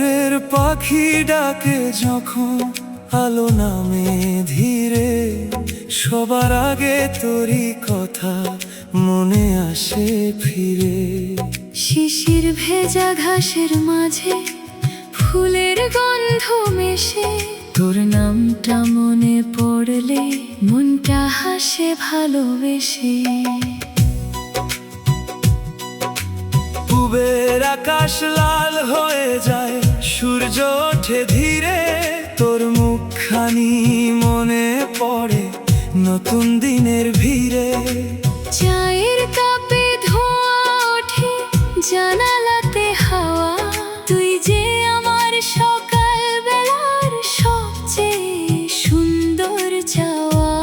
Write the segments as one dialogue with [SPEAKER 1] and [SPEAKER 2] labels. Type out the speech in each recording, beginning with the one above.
[SPEAKER 1] ভোরের পাখি ডাকে যখন আলো নামে ধীরে, সবার আগে তোরই কথা মনে আসে ফিরে।
[SPEAKER 2] শিশির ভেজা ঘাসের মাঝে ফুলের গন্ধ মেশে, তোর নামটা মনে পড়লে মনটা হাসে ভালোবেসে।
[SPEAKER 1] পূবের আকাশ লাল হয়ে যায়, সূর্য ওঠে ধীরে, তোর মুখখানি মনে পড়ে নতুন দিনের ভিড়ে।
[SPEAKER 2] চায়ের কাপে ধোঁয়া ওঠে, জানালাতে হাওয়া, তুই যে আমার সকাল বেলার সবচেয়ে সুন্দর চাওয়া।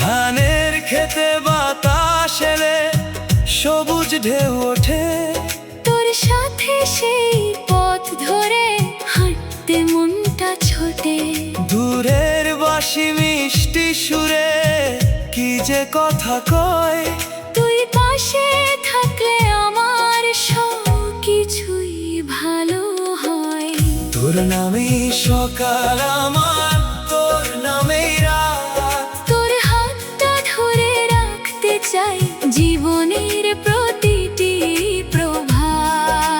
[SPEAKER 1] ধানের খেতে বাতাস এলে সবুজ ঢেউ ওঠে,
[SPEAKER 2] তোর সাথে সেই পথ ধরে হাঁটতে মনটা ছোটে।
[SPEAKER 1] দূরের বাঁশি মিষ্টি সুরে কি যে কথা কয়,
[SPEAKER 2] তুই পাশে থাকলে আমার সব কিছুই ভালো হয়।
[SPEAKER 1] তোর নামেই সকাল আমার, তোর নামেই রাত।
[SPEAKER 2] তোর হাতটা ধরে রাখতে চাই জীবনের প্রতিটি প্রভাত।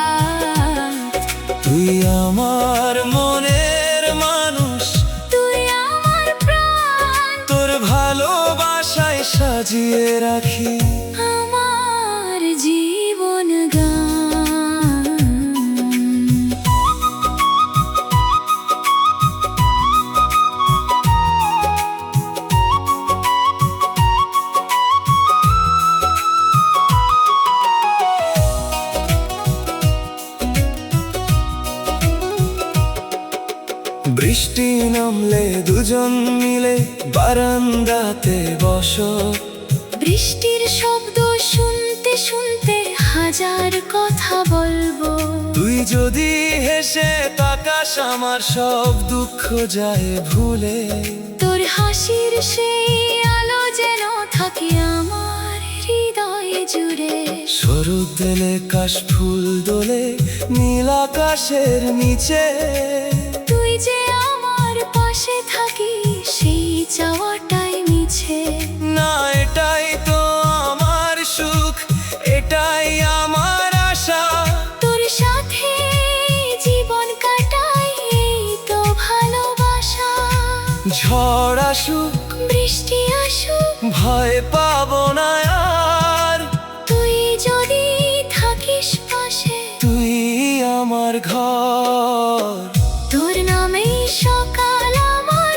[SPEAKER 1] তুই আমার মনের মানুষ,
[SPEAKER 2] তুই আমার প্রাণ,
[SPEAKER 1] তোর ভালোবাসায় সাজিয়ে রাখি
[SPEAKER 2] আমার জীবন গান।
[SPEAKER 1] বৃষ্টি নামলে দুজন মিলে বারান্দাতে বসো,
[SPEAKER 2] বৃষ্টির শব্দ শুনতে শুনতে হাজার কথা বলবো।
[SPEAKER 1] তুই যদি হেসে তাকাস আমার সব দুঃখ যায় ভুলে।
[SPEAKER 2] তোর হাসির সেই আলো যেন থাকে আমার হৃদয়ে জুড়ে।
[SPEAKER 1] শরৎ এলে কাশ ফুল দোলে নীল আকাশের নিচে,
[SPEAKER 2] তুই যে আমার পাশে থাকিস সেই চাওয়াটাই মিছে।
[SPEAKER 1] না এটাই তো আমার সুখ, এটাই আমার আশা।
[SPEAKER 2] তোর সাথে জীবন কাটাই এই তো ভালোবাসা।
[SPEAKER 1] ঝড় আসুক
[SPEAKER 2] বৃষ্টি আসুক
[SPEAKER 1] ভয় পাবো না আর,
[SPEAKER 2] তুই যদি থাকিস পাশে।
[SPEAKER 1] তুই আমার ঘর।
[SPEAKER 2] তোর নামেই সকাল আমার,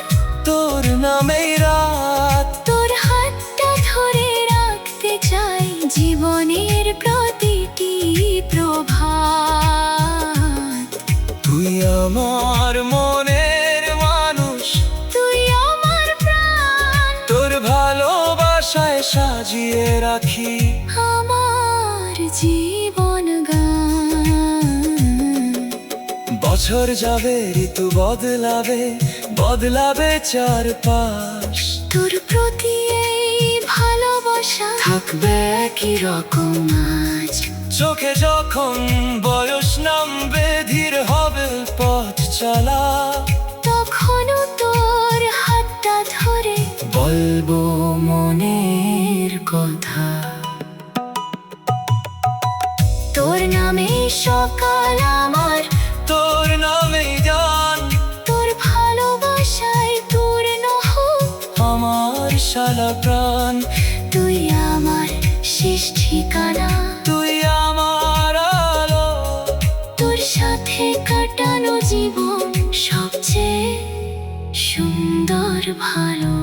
[SPEAKER 1] তোর নামেই রাত।
[SPEAKER 2] তোর হাতটা ধরে রাখতে চাই জীবনের প্রতিটি প্রভাত।
[SPEAKER 1] তুই আমার মনের মানুষ,
[SPEAKER 2] তুই আমার প্রাণ,
[SPEAKER 1] তোর ভালোবাসায় সাজিয়ে রাখি
[SPEAKER 2] আমার জীবন গান।
[SPEAKER 1] বছর যাবে ঋতু বদলাবে, বদলাবে চারপাশ,
[SPEAKER 2] তোর প্রতি এই ভালোবাসা
[SPEAKER 1] থাকবে
[SPEAKER 2] একই রকম আজ।
[SPEAKER 1] চোখে যখন বয়স নামবে ধীর হবে পথ চলা,
[SPEAKER 2] তখনও তোর হাতটা ধরে
[SPEAKER 1] বলবো মনের কথা।
[SPEAKER 2] তোর নামে সকাল আমার,
[SPEAKER 1] তোর নামে গান,
[SPEAKER 2] তোর ভালোবাসায় পূর্ণ হোক
[SPEAKER 1] আমার সারা প্রাণ।
[SPEAKER 2] তুই আমার শেষ ঠিকানা,
[SPEAKER 1] তুই আমার আলো,
[SPEAKER 2] তোর সাথে কাটানো জীবন সবচেয়ে সুন্দর ভালো।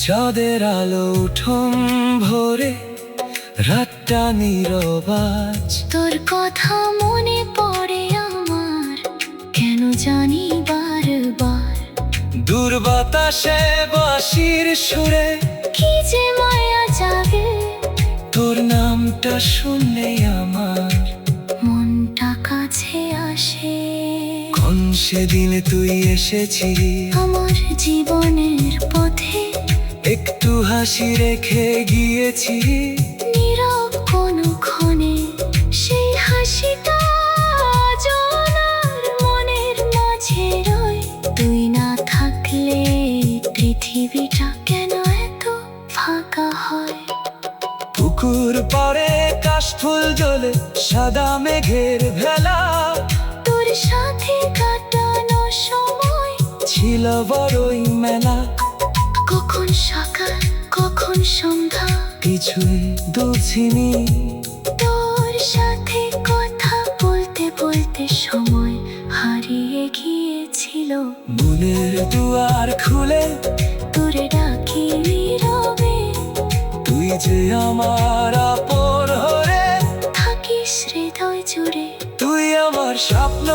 [SPEAKER 1] চাঁদের আলো উঠোন ভরে রাতটা নীরবাজ,
[SPEAKER 2] তোর কথা মনে পড়ে আমার কেন জানি বারবার।
[SPEAKER 1] দূর বাতাসে বাঁশির সুরে
[SPEAKER 2] কি যে মায়া জাগে,
[SPEAKER 1] তোর নামটা শুনলে আমার
[SPEAKER 2] মনটা কাছে আসে।
[SPEAKER 1] গন্ধ সেদিন তুই এসেছিলি
[SPEAKER 2] আমার জীবনের পথে,
[SPEAKER 1] একটু হাসি রেখে গিয়েছি।
[SPEAKER 2] নীরব কোনো ক্ষণে সেই হাসিটা আজও আমার মনের মাঝে রয়। তুই না থাকলে পৃথিবীটা কেন এত ফাঁকা হয়?
[SPEAKER 1] পুকুর পাড়ে কাশফুল জ্বলে সাদা মেঘের ভেলা,
[SPEAKER 2] তোর সাথে কাটানো সময়
[SPEAKER 1] ছিল বড়ই মেলা।
[SPEAKER 2] কখন সকাল কখন সন্ধ্যা,
[SPEAKER 1] কিছুই বুঝিনি,
[SPEAKER 2] তোর সাথে কথা বলতে বলতে সময় হারিয়ে গিয়েছিল।
[SPEAKER 1] মনের দুয়ার খুলে
[SPEAKER 2] তোরে ডাকি নীরবে,
[SPEAKER 1] তুই যে আমার আপন হরে।
[SPEAKER 2] থাকিস হৃদয় জুড়ে,
[SPEAKER 1] তুই আমার স্বপ্ন,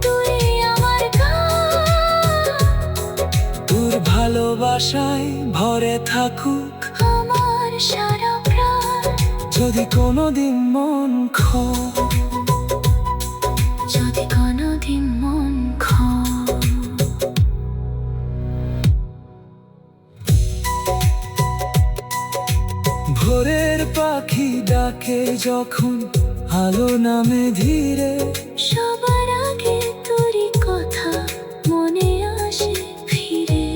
[SPEAKER 2] তুই আমার গান।
[SPEAKER 1] তোর ভালোবাসায় ভরে থাকুক
[SPEAKER 2] আমার সারা প্রাণ।
[SPEAKER 1] যদি কোনোদিন মন
[SPEAKER 2] যদি কোনোদিন মন
[SPEAKER 1] ভোরের পাখি ডাকে যখন আলো নামে ধীরে,
[SPEAKER 2] সবার আগে তোরই কথা মনে আসে ফিরে।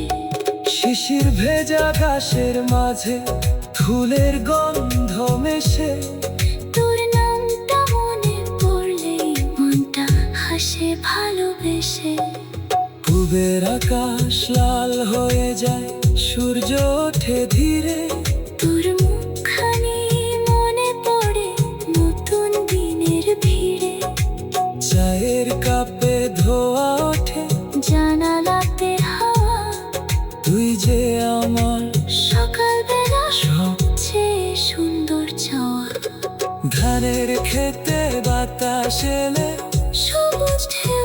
[SPEAKER 1] শিশির ভেজা ঘাসের মাঝে ফুলের গন্ধ মেশে,
[SPEAKER 2] তোর নামটা মনে পড়লেই মনটা হাসে ভালোবেসে।
[SPEAKER 1] পূবের আকাশ লাল হয়ে যায়, সূর্য ওঠে ধীরে।
[SPEAKER 2] তোর মুখখানি মনে পড়ে নতুন দিনের ভিড়ে।
[SPEAKER 1] চায়ের কাপে ধোয়া ওঠে,
[SPEAKER 2] জানালাতে হাওয়া,
[SPEAKER 1] তুই যে আমার
[SPEAKER 2] সকালবেলা
[SPEAKER 1] সব।
[SPEAKER 2] সবচেয়ে সুন্দর চাওয়া।
[SPEAKER 1] ধানের খেতে বাতাস এলে
[SPEAKER 2] সবুজ ঢেউ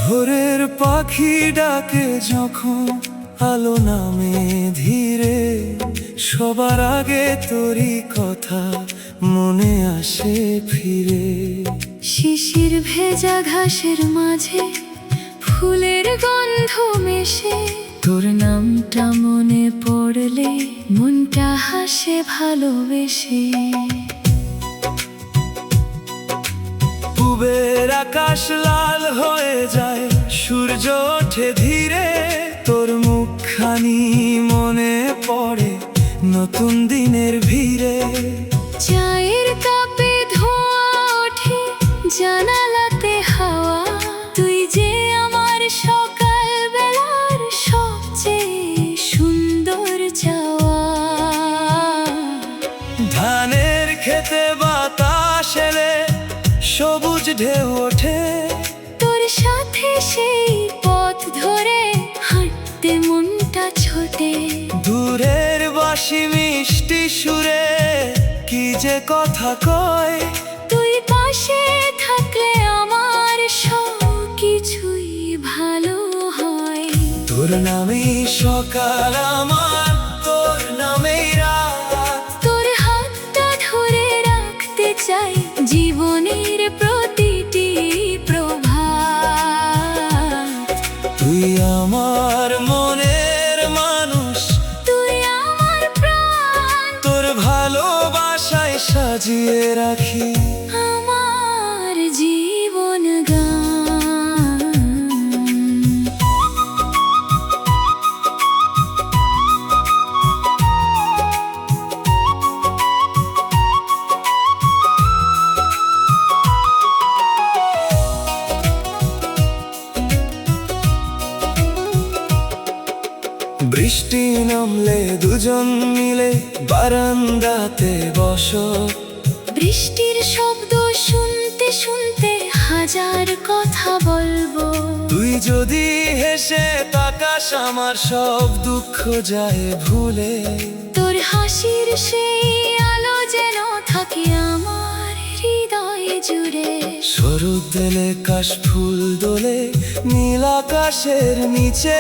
[SPEAKER 1] ভোরের পাখি ডাকে যখন আলো নামে ধীরে, সবার আগে তোরই কথা মনে আসে ফিরে।
[SPEAKER 2] শিশির ভেজা ঘাসের মাঝে ফুলের গন্ধ মেশে। তোর নামটা মনে পড়লে মনটা হাসে ভালোবেসে।
[SPEAKER 1] পূবের আকাশ লাল হয়ে যায়, সূর্য ওঠে ধীরে। তোর মুখখানি মনে পড়ে নতুন দিনের ভিড়ে।
[SPEAKER 2] চায়ের কাপে ধোঁয়া ওঠে, জানালাতে হাওয়া, তুই যে আমার সকালবেলার সবচেয়ে সুন্দর চাওয়া।
[SPEAKER 1] ধানের খেতে বাতাস এলে সবুজ ঢেউ ওঠে,
[SPEAKER 2] তোর সাথে সেই পথ ধরে হাঁটতে মনটা ছোটে।
[SPEAKER 1] দূরের বাঁশি মিষ্টি সুরে কি যে কথা কয়।
[SPEAKER 2] তুই পাশে থাকলে আমার সব কিছুই ভালো হয়।
[SPEAKER 1] তোর নামেই সকাল আমার, তোর নামেই রাত।
[SPEAKER 2] তোর হাতটা ধরে রাখতে চাই জীবনের প্রতিটি প্রভাত।
[SPEAKER 1] তুই আমার মনের মানুষ,
[SPEAKER 2] তুই আমার প্রাণ,
[SPEAKER 1] তোর ভালোবাসায় সাজিয়ে রাখি
[SPEAKER 2] আমার জীবন গান।
[SPEAKER 1] বৃষ্টি নামলে দুজন মিলে বারান্দাতে বসো।
[SPEAKER 2] বৃষ্টির শব্দ শুনতে শুনতে হাজার কথা বলবো।
[SPEAKER 1] তুই যদি হেসে তাকাস আমার সব দুঃখ যায় ভুলে।
[SPEAKER 2] তোর হাসির সেই আলো যেন থাকে আমার হৃদয়ে জুড়ে।
[SPEAKER 1] শরৎ দিলে কাশফুল দোলে নীল আকাশের নিচে।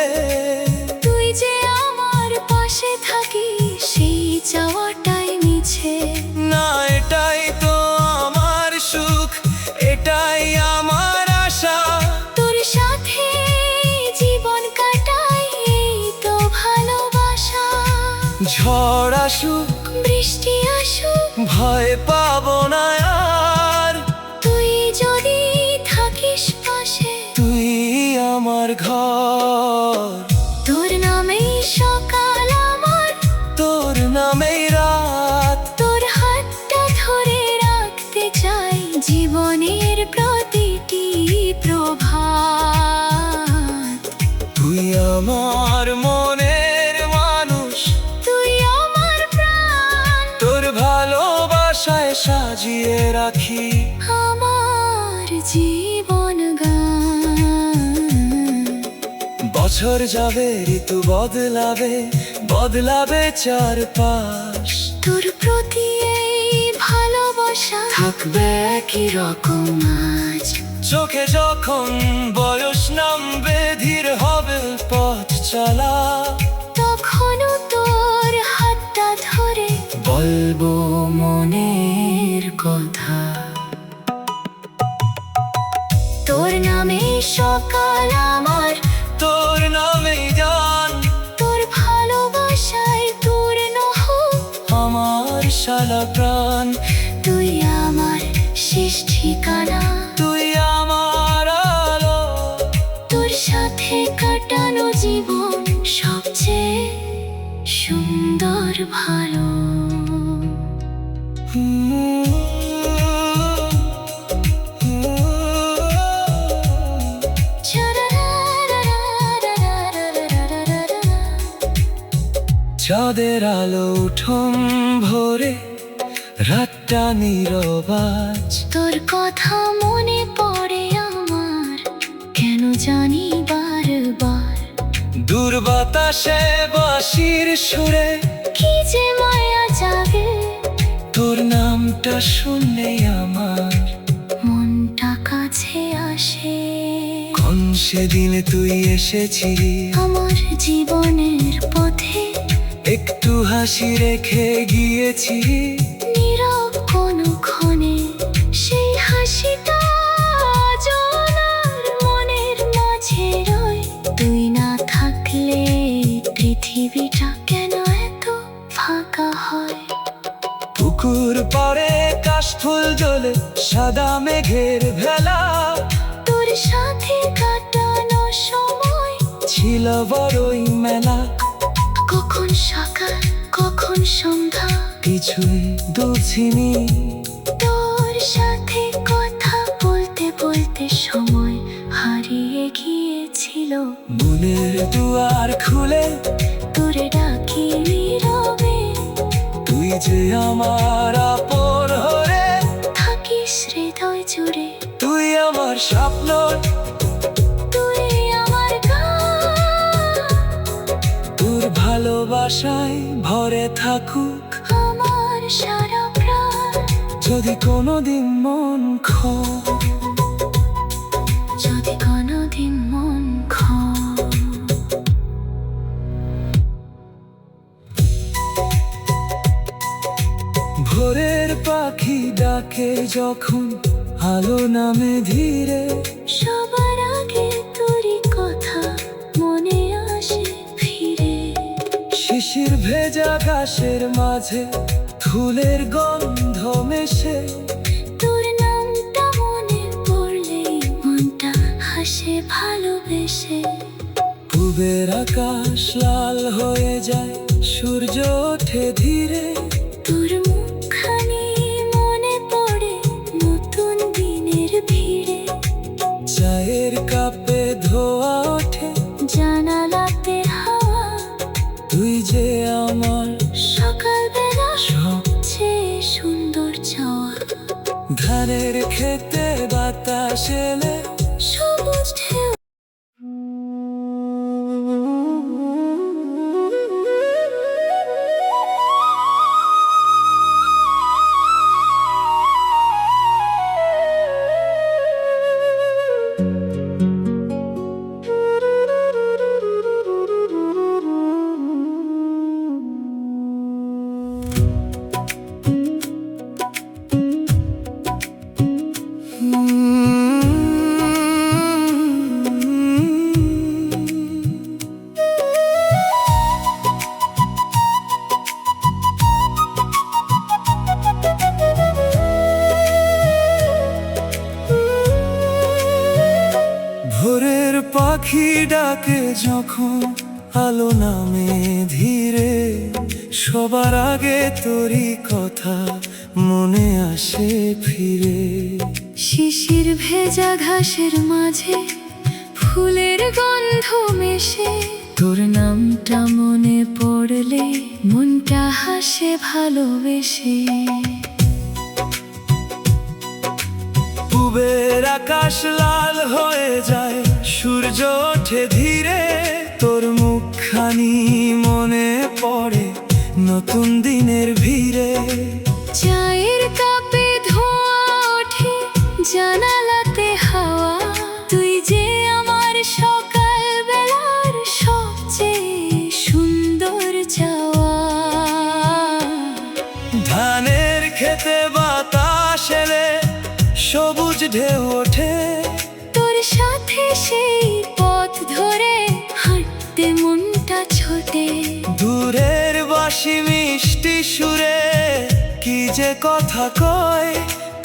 [SPEAKER 2] তুই যে আমার পাশে থাকিস সেই চাওয়াটাই মিছে।
[SPEAKER 1] না এটাই তো আমার সুখ, এটাই আমার আশা।
[SPEAKER 2] তোর সাথে জীবন কাটাই এই তো ভালোবাসা।
[SPEAKER 1] ঝড় আসুক
[SPEAKER 2] বৃষ্টি আসুক
[SPEAKER 1] ভয় পাবো না আর।
[SPEAKER 2] তুই যদি থাকিস পাশে।
[SPEAKER 1] তুই আমার ঘর,
[SPEAKER 2] তোর নামেই সকাল আমার,
[SPEAKER 1] তোর নামেই রাত।
[SPEAKER 2] তোর হাতটা ধরে রাখতে চাই জীবনের প্রতিটি প্রভাত।
[SPEAKER 1] তুই আমার মনের মানুষ,
[SPEAKER 2] তুই আমার প্রাণ,
[SPEAKER 1] তোর ভালোবাসায় সাজিয়ে রাখি
[SPEAKER 2] আমার জীবন গান।
[SPEAKER 1] বছর যাবে ঋতু বদলাবে, বদলাবে চারপাশ।
[SPEAKER 2] তোর প্রতি এই ভালোবাসা
[SPEAKER 1] থাকবে
[SPEAKER 2] একই রকম আজ।
[SPEAKER 1] চোখে যখন বয়স নামবে ধীর হবে পথ চলা।
[SPEAKER 2] তখনও তোর হাতটা ধরে
[SPEAKER 1] বলবো মনের কথা।
[SPEAKER 2] তোর নামে সকাল আমার,
[SPEAKER 1] তোর নামেই গান।
[SPEAKER 2] তোর ভালোবাসায় পূর্ণ হোক
[SPEAKER 1] আমার শালা প্রাণ,
[SPEAKER 2] তুই আমার শেষ ঠিকানা।
[SPEAKER 1] তুই আমার আলো।
[SPEAKER 2] তোর সাথে কাটানো জীবন সবচেয়ে সুন্দর ভালো।
[SPEAKER 1] চাঁদের আলো উঠোন ভরে রাতটা নীরবাজ।
[SPEAKER 2] তোর কথা মনে পড়ে আমার, কেন জানি বারবার।
[SPEAKER 1] দূর বাতাসে বাঁশির সুরে
[SPEAKER 2] কি যে মায়া জাগে,
[SPEAKER 1] তোর নামটা শুনলে আমার
[SPEAKER 2] মনটা কাছে আসে।
[SPEAKER 1] কোন সেদিন তুই এসেছিলি
[SPEAKER 2] আমার জীবনের পথে
[SPEAKER 1] একটু হাসি রেখে গিয়েছি।
[SPEAKER 2] নীরব কোনো ক্ষণে সেই হাসিটা আজও আমার মনের মাঝে রয়। তুই না থাকলে পৃথিবীটা কেন এত ফাঁকা হয়।
[SPEAKER 1] পুকুর পাড়ে কাশফুল জ্বলে সাদা মেঘের ভেলা।
[SPEAKER 2] তোর সাথে কাটানো সময়
[SPEAKER 1] ছিল বড়ই মেলা।
[SPEAKER 2] কখন সকাল কখন সন্ধ্যা
[SPEAKER 1] কিছুই বুঝিনি।
[SPEAKER 2] তোর সাথে কথা বলতে বলতে সময় হারিয়ে গিয়েছিল।
[SPEAKER 1] মনের দুয়ার খুলে
[SPEAKER 2] তোরে ডাকি নীরবে,
[SPEAKER 1] তুই যে আমার আপন হরে।
[SPEAKER 2] থাকিস হৃদয় জুড়ে।
[SPEAKER 1] তুই আমার স্বপ্ন,
[SPEAKER 2] তুই আমার গান।
[SPEAKER 1] তোর ভালোবাসায় ভরে থাকুক
[SPEAKER 2] আমার সারা প্রাণ।
[SPEAKER 1] যদি কোনোদিন মন খো।
[SPEAKER 2] যদি কোনোদিন মন খো।
[SPEAKER 1] ভোরের পাখি ডাকে যখন আলো নামে ধীরে।
[SPEAKER 2] সবার আগে তোরই কথা মনে আসে ফিরে।
[SPEAKER 1] শিশির ভেজা ঘাসের মাঝে ফুলের গন্ধ মেশে।
[SPEAKER 2] তোর নামটা মনে পড়লেই মনটা হাসে ভালোবেসে।
[SPEAKER 1] পূবের আকাশ লাল হয়ে যায় সূর্য ওঠে ধীরে।
[SPEAKER 2] তোর মুখখানি মনে পড়ে নতুন দিনের ভিড়ে।
[SPEAKER 1] চায়ের কাপে ধোয়া ওঠে
[SPEAKER 2] জানালাতে হাওয়া
[SPEAKER 1] বুকে যখন আলো নামে ধীরে, সবার আগে তোরই কথা মনে আসে ফিরে।
[SPEAKER 2] শিশির ভেজা ঘাসের মাঝে ফুলের গন্ধ মেশে, তোর নামটা মনে পড়লে মনটা হাসে ভালোবেসে।
[SPEAKER 1] পূবের আকাশ লাল হয়ে যায়, সূর্য ওঠে ধীরে, তোর মুখখানি মনে পড়ে নতুন দিনের ভিড়ে।
[SPEAKER 2] চায়ের কাপে ধোঁয়া ওঠে, জানালাতে হাওয়া, তুই যে আমার সকাল বেলার সবচেয়ে সুন্দর চাওয়া।
[SPEAKER 1] ধানের খেতে বাতাস এলে সবুজ ঢেউ ওঠে,
[SPEAKER 2] তোর সাথে সেই পথ ধরে হাঁটতে মনটা ছোটে।
[SPEAKER 1] দূরের বাঁশি মিষ্টি সুরে কি যে কথা কয়,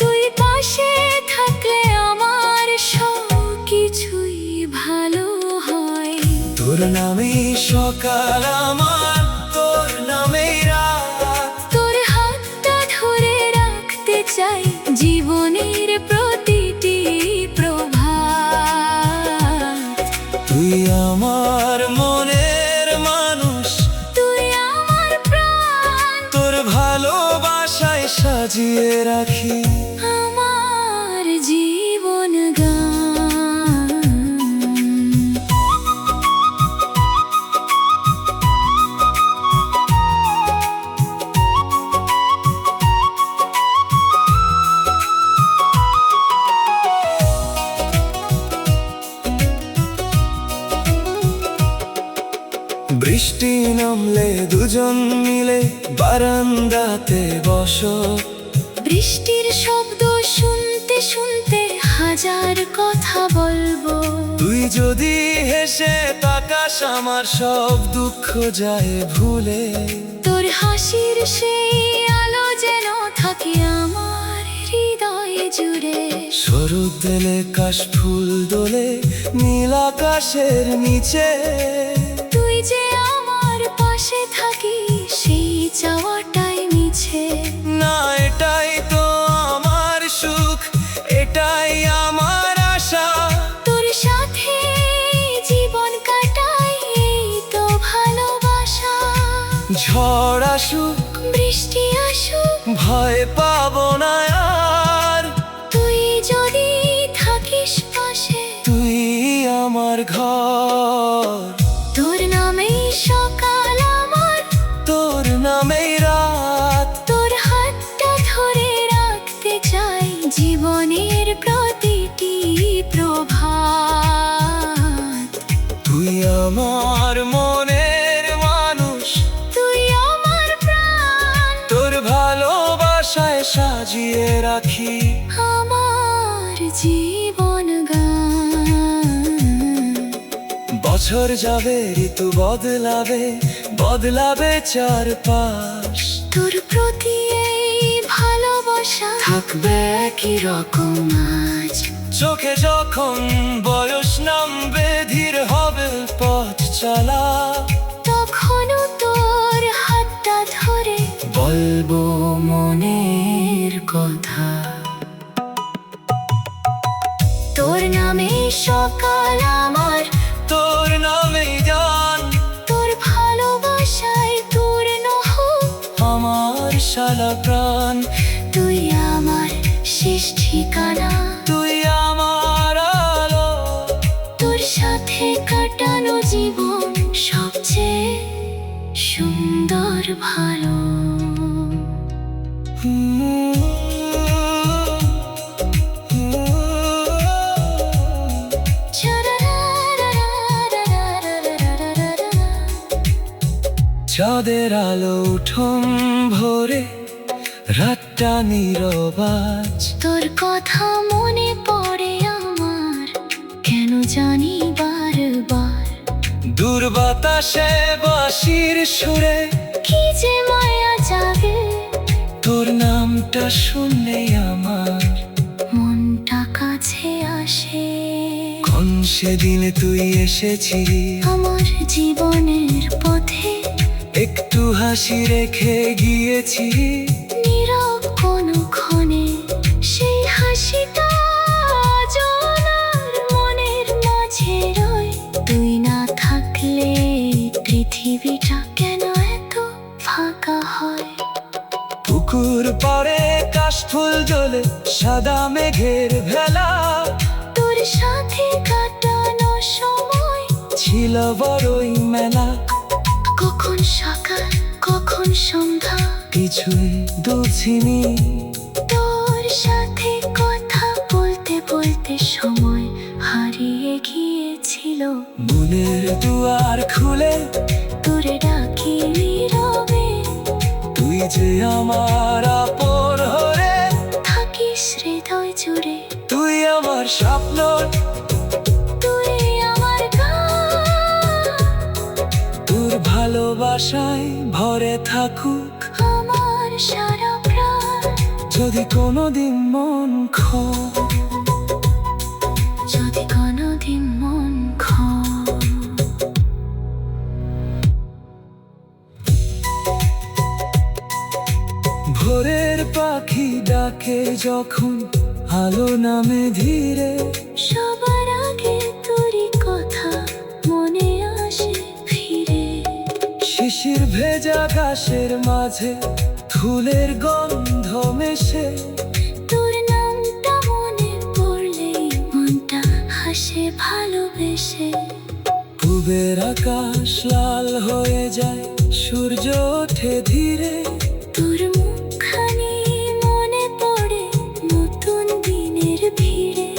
[SPEAKER 2] তুই পাশে থাকলে আমার সব কিছুই ভালো হয়।
[SPEAKER 1] তোর নামেই সকাল আমার, তোর নামেই রাত।
[SPEAKER 2] তোর হাতটা ধরে রাখতে চাই জীবনের প্রতিটি প্রভাত।
[SPEAKER 1] তুই আমার মনের মানুষ,
[SPEAKER 2] তুই আমার প্রাণ,
[SPEAKER 1] তোর ভালোবাসায় সাজিয়ে রাখি
[SPEAKER 2] আমার জীবন গান।
[SPEAKER 1] বৃষ্টি নামলে দুজন মিলে বারান্দাতে বসো,
[SPEAKER 2] বৃষ্টির শব্দ শুনতে শুনতে হাজার কথা বলবো।
[SPEAKER 1] তুই যদি হেসে তাকাস আমার সব দুঃখ যায় ভুলে।
[SPEAKER 2] তোর হাসির সেই আলো যেন থাকে আমার হৃদয়ে জুড়ে।
[SPEAKER 1] শরৎ দিলে কাশ ফুল দোলে নীল আকাশের নিচে।
[SPEAKER 2] তুই যে আমার পাশে থাকিস সেই চাওয়াটাই মিছে।
[SPEAKER 1] না এটাই তো আমার সুখ, এটাই আমার আশা।
[SPEAKER 2] তোর সাথে জীবন কাটাই এই তো ভালোবাসা।
[SPEAKER 1] ঝড় আসুক
[SPEAKER 2] বৃষ্টি আসুক
[SPEAKER 1] ভয় পাবো না আর,
[SPEAKER 2] তুই যদি থাকিস পাশে।
[SPEAKER 1] তুই আমার ঘর।
[SPEAKER 2] তোর নামেই সকাল আমার,
[SPEAKER 1] তোর নামেই রাত।
[SPEAKER 2] তোর হাতটা ধরে রাখতে চাই জীবনের প্রতিটি প্রভাত।
[SPEAKER 1] তুই আমার মনের মানুষ,
[SPEAKER 2] তুই আমার প্রাণ,
[SPEAKER 1] তোর ভালোবাসায় সাজিয়ে রাখি
[SPEAKER 2] আমার জীবন গান।
[SPEAKER 1] বছর যাবে ঋতু বদলাবে, বদলাবে চারপাশ।
[SPEAKER 2] তোর প্রতি এই ভালোবাসা থাকবে একই রকম আজ।
[SPEAKER 1] চোখে যখন বয়স নামবে ধীর হবে পথ চলা,
[SPEAKER 2] তখনও তোর হাতটা ধরে
[SPEAKER 1] বলবো
[SPEAKER 2] মনের কথা। তোর নামে সকাল আমার,
[SPEAKER 1] তোর নামেই গান।
[SPEAKER 2] তোর ভালোবাসায় পূর্ণ হোক
[SPEAKER 1] আমার শালা প্রাণ।
[SPEAKER 2] তুই আমার শেষ ঠিকানা,
[SPEAKER 1] তুই আমার আলো,
[SPEAKER 2] তোর সাথে কাটানো জীবন সবচেয়ে সুন্দর ভালো।
[SPEAKER 1] চাঁদের আলো উঠোন ভরে রাতটা নীরবাজ।
[SPEAKER 2] তোর কথা মনে পড়ে আমার, কেন জানি বারবার।
[SPEAKER 1] দূর বাতাসে বাঁশির সুরে
[SPEAKER 2] কি যে মায়া জাগে,
[SPEAKER 1] তোর নামটা শুনলে আমার
[SPEAKER 2] মনটা কাছে আসে।
[SPEAKER 1] গন্ধ সেদিন তুই এসেছিলি
[SPEAKER 2] আমার জীবনের পথে,
[SPEAKER 1] একটু হাসি রেখে গিয়েছিলি।
[SPEAKER 2] নীরব কোনো ক্ষণে সেই হাসিটা জনার মনের মাঝে রয়। তুই না থাকলে পৃথিবীটা কেন এত ফাঁকা হয়?
[SPEAKER 1] পুকুর পাড়ে কাশফুল দোলে সাদা মেঘের ভেলা,
[SPEAKER 2] তোর সাথে কাটানো সময়
[SPEAKER 1] ছিল বড়ই মেলা।
[SPEAKER 2] কখন সকাল কখন সন্ধ্যা,
[SPEAKER 1] কিছুই বুঝিনি,
[SPEAKER 2] তোর সাথে কথা বলতে বলতে সময় হারিয়ে গিয়েছিল।
[SPEAKER 1] মনের দুয়ার খুলে
[SPEAKER 2] তোরে ডাকি নীরবে,
[SPEAKER 1] তুই যে আমার আপন হরে।
[SPEAKER 2] থাকিস হৃদয় জুড়ে,
[SPEAKER 1] তুই আমার স্বপ্ন,
[SPEAKER 2] তুই আমার গান।
[SPEAKER 1] তোর ভালোবাসায় ভরে থাকুক
[SPEAKER 2] আমার সারা প্রাণ।
[SPEAKER 1] যদি কোনোদিন মন
[SPEAKER 2] যদি কোনোদিন মন
[SPEAKER 1] ভোরের পাখি ডাকে যখন আলো নামে ধীরে,
[SPEAKER 2] সবার আগে তোরই কথা মনে আসে ফিরে।
[SPEAKER 1] শিশির ভেজা ঘাসের মাঝে ফুলের গন্ধ মেশে,
[SPEAKER 2] তোর নামটা মনে পড়লেই মনটা হাসে ভালোবেসে।
[SPEAKER 1] পূবের আকাশ লাল হয়ে যায়, সূর্য ওঠে ধীরে।
[SPEAKER 2] তোর মুখখানি মনে পড়ে নতুন দিনের ভিড়ে।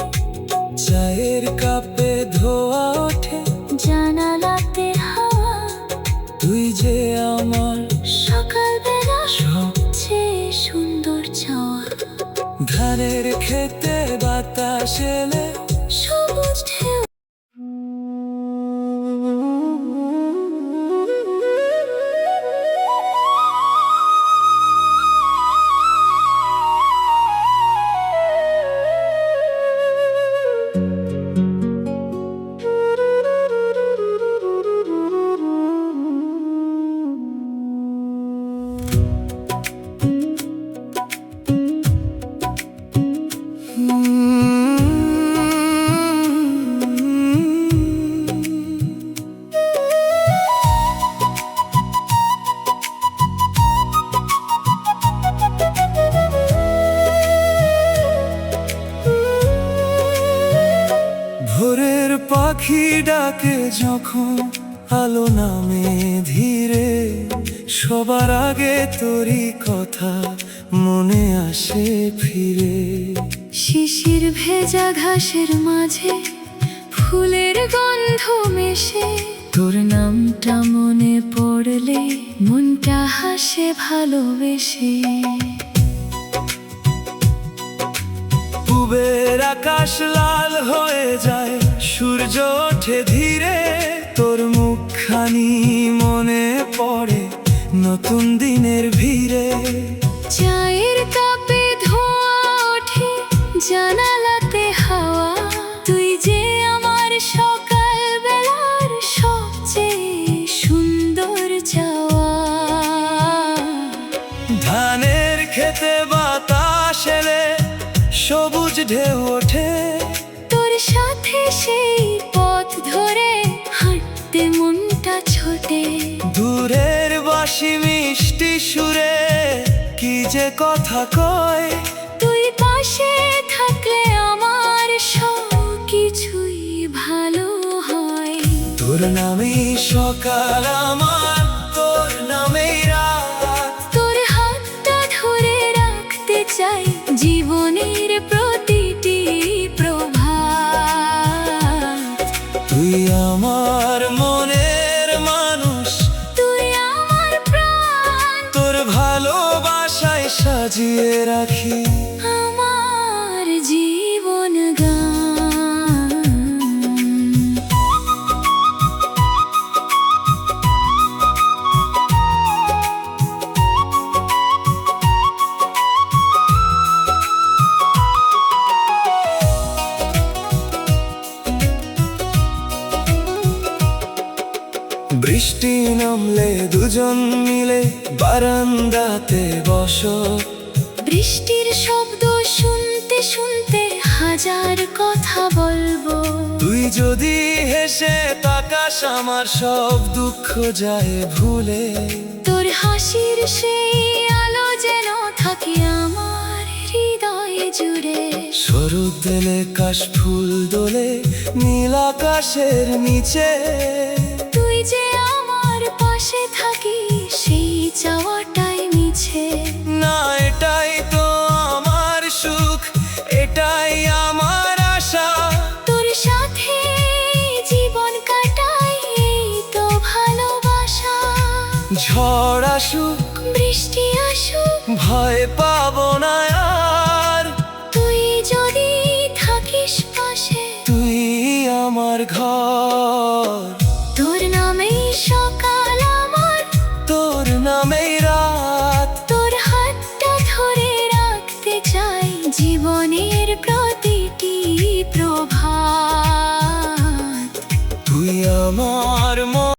[SPEAKER 1] চায়ের কাপে ধোয়া ওঠে,
[SPEAKER 2] জানালাতে হাওয়া,
[SPEAKER 1] তুই যে আমার
[SPEAKER 2] সকালবেলা
[SPEAKER 1] সব।
[SPEAKER 2] সবচেয়ে সুন্দর চাওয়া।
[SPEAKER 1] ধানের খেতে বাতাস এলে
[SPEAKER 2] সবুজ ঢেউ
[SPEAKER 1] ভোরের পাখি ডাকে যখন আলো নামে ধীরে, সবার আগে তোরই কথা মনে আসে ফিরে।
[SPEAKER 2] শিশির ভেজা ঘাসের মাঝে ফুলের গন্ধ মেশে। তোর নামটা মনে পড়লে মনটা হাসে ভালোবেসে।
[SPEAKER 1] পূবের আকাশ লাল হয়ে যায়, সূর্য ওঠে ধীরে। তোর মুখখানি মনে পড়ে নতুন দিনের ভিড়ে।
[SPEAKER 2] চায়ের কাপে ধোঁয়া ওঠে, জানালাতে হাওয়া, তুই যে আমার সকাল বেলার সবচেয়ে সুন্দর চাওয়া।
[SPEAKER 1] ধানের খেতে বাতাস এলে সবুজ ঢেউ ওঠে,
[SPEAKER 2] তোর সাথে সেই পথ ধরে হাঁটতে মনটা ছোটে।
[SPEAKER 1] দূরের বাঁশি মিষ্টি সুরে কি যে কথা কয়।
[SPEAKER 2] তুই পাশে থাকলে আমার সব কিছুই ভালো হয়।
[SPEAKER 1] তোর নামেই সকাল আমার, তোর নামেই রাত।
[SPEAKER 2] তোর হাতটা ধরে রাখতে চাই জীবনের প্রতিটি প্রভাত।
[SPEAKER 1] তুই আমার মনের মানুষ,
[SPEAKER 2] তুই আমার প্রাণ।
[SPEAKER 1] তোর ভালোবাসায় সাজিয়ে রাখি
[SPEAKER 2] আমার জীবন গান।
[SPEAKER 1] বৃষ্টি নামলে দুজন মিলে বারান্দাতে বসো।
[SPEAKER 2] বৃষ্টির শব্দ শুনতে শুনতে হাজার কথা বলবো।
[SPEAKER 1] তুই যদি হেসে তাকাস আমার সব দুঃখ যায় ভুলে।
[SPEAKER 2] তোর হাসির সেই আলো যেন থাকে আমার হৃদয়ে জুড়ে।
[SPEAKER 1] শরৎ দিলে কাশ ফুল দোলে নীল আকাশের নিচে।
[SPEAKER 2] তুই যে আমার পাশে থাকিস সেই চাওয়াটাই মিছে।
[SPEAKER 1] না এটাই তো আমার সুখ, এটাই আমার আশা।
[SPEAKER 2] তোর সাথে জীবন কাটাই এই তো ভালোবাসা।
[SPEAKER 1] ঝড় আসুক
[SPEAKER 2] বৃষ্টি আসুক
[SPEAKER 1] ভয় পাবো না